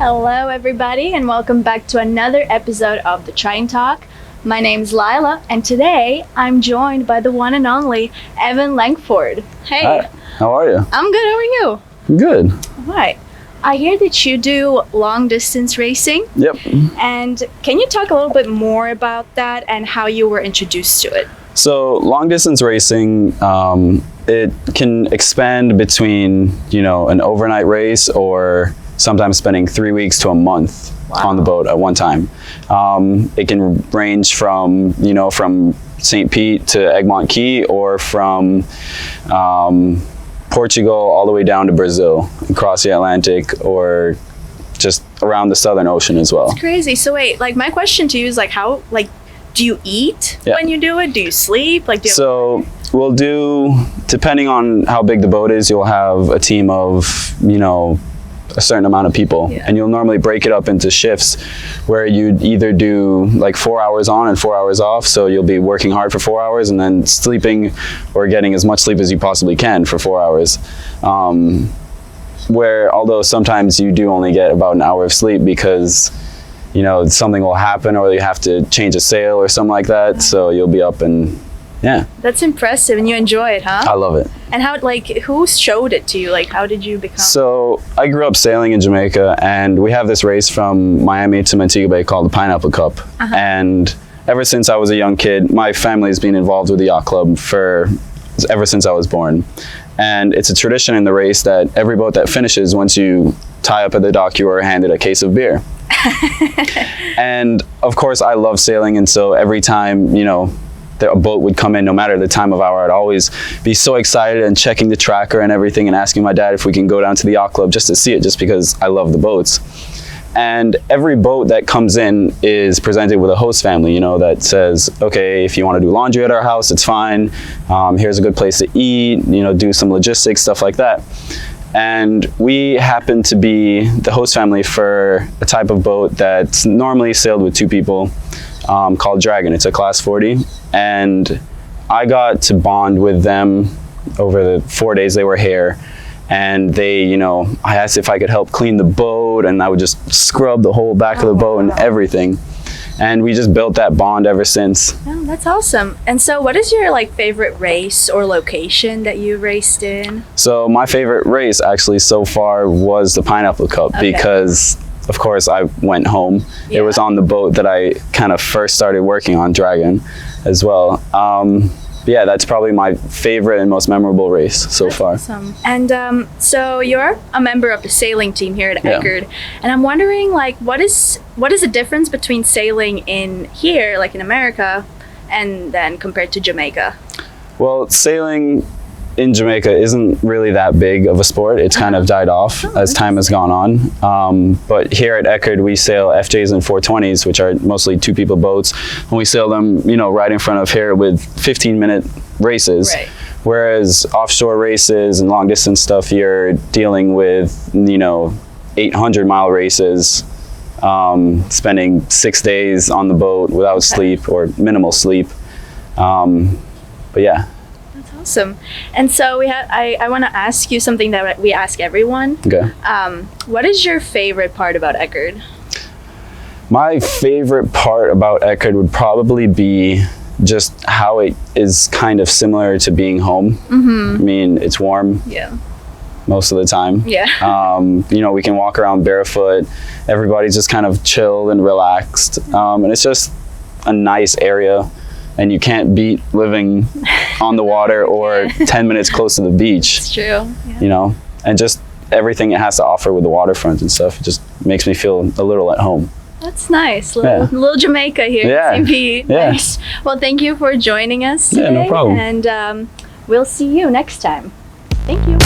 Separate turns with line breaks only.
Hello everybody and welcome back to another episode of the TRITON Talk. My name is Laila and today I'm joined by the one and only Even Langford. Hey.
Hi, how are you?
I'm good, how are you?
Good.
Alright. I hear that you do long distance racing.
Yep.
And can you talk a little bit more about that and how you were introduced to it?
So long distance racing, it can expand between, an overnight race or sometimes spending 3 weeks to a month on the boat at one time. It can range from, from St. Pete to Egmont Key, or from Portugal all the way down to Brazil, across the Atlantic, or just around the Southern Ocean as well.
It's crazy. So wait, my question to you is how, do you eat when you do it? Do you sleep?
So we'll do, depending on how big the boat is, you'll have a team of, a certain amount of people, and you'll normally break it up into shifts where you'd either do 4 hours on and 4 hours off. So you'll be working hard for 4 hours and then sleeping or getting as much sleep as you possibly can for 4 hours. Where although sometimes you do only get about an hour of sleep because something will happen or you have to change a sail or something like that. So you'll be up and
That's impressive, and you enjoy it, huh?
I love it.
And how, who showed it to you? How did you become?
So I grew up sailing in Jamaica, and we have this race from Miami to Montego Bay called the Pineapple Cup. And ever since I was a young kid, my family's been involved with the yacht club ever since I was born. And it's a tradition in the race that every boat that finishes, once you tie up at the dock, you are handed a case of beer. And of course, I love sailing, and so every time, a boat would come in, no matter the time of hour, I'd always be so excited and checking the tracker and everything and asking my dad if we can go down to the yacht club just to see it, just because I love the boats. And every boat that comes in is presented with a host family, that says, okay, if you want to do laundry at our house, it's fine. Here's a good place to eat, do some logistics, stuff like that. And we happen to be the host family for a type of boat that's normally sailed with 2 people, called Dragon. It's a class 40. And I got to bond with them over the 4 days they were here. And they, I asked if I could help clean the boat, and I would just scrub the whole back of the boat and everything. And we just built that bond ever since.
Oh, that's awesome. And so what is your favorite race or location that you raced in?
So my favorite race actually so far was the Pineapple Cup, because of course I went home. It was on the boat that I kind of first started working on, Dragon, as well. Yeah, that's probably my favorite and most memorable race so far.
Awesome. And so you're a member of the sailing team here at Eckerd, and I'm wondering what is the difference between sailing in here, in America, and then compared to Jamaica?
Well, sailing in Jamaica isn't really that big of a sport. It's kind of died off as time has gone on. But here at Eckerd, we sail FJs and 420s, which are mostly 2 people boats. And we sail them, right in front of here with 15-minute races. Right. Whereas offshore races and long distance stuff, you're dealing with, 800-mile races, spending 6 days on the boat without sleep or minimal sleep. But yeah.
Awesome. And so I want to ask you something that we ask everyone.
Okay.
What is your favorite part about Eckerd?
My favorite part about Eckerd would probably be just how it is kind of similar to being home. I mean, it's warm. Yeah. Most of the time. Yeah. We can walk around barefoot. Everybody's just kind of chilled and relaxed. And it's just a nice area. And you can't beat living on the water or 10 minutes close to the beach.
It's true. Yeah.
And just everything it has to offer with the waterfront and stuff, it just makes me feel a little at home.
That's nice. Little Jamaica here in St. Pete. Yeah. Nice. Well, thank you for joining us today.
Yeah, no problem.
And we'll see you next time. Thank you.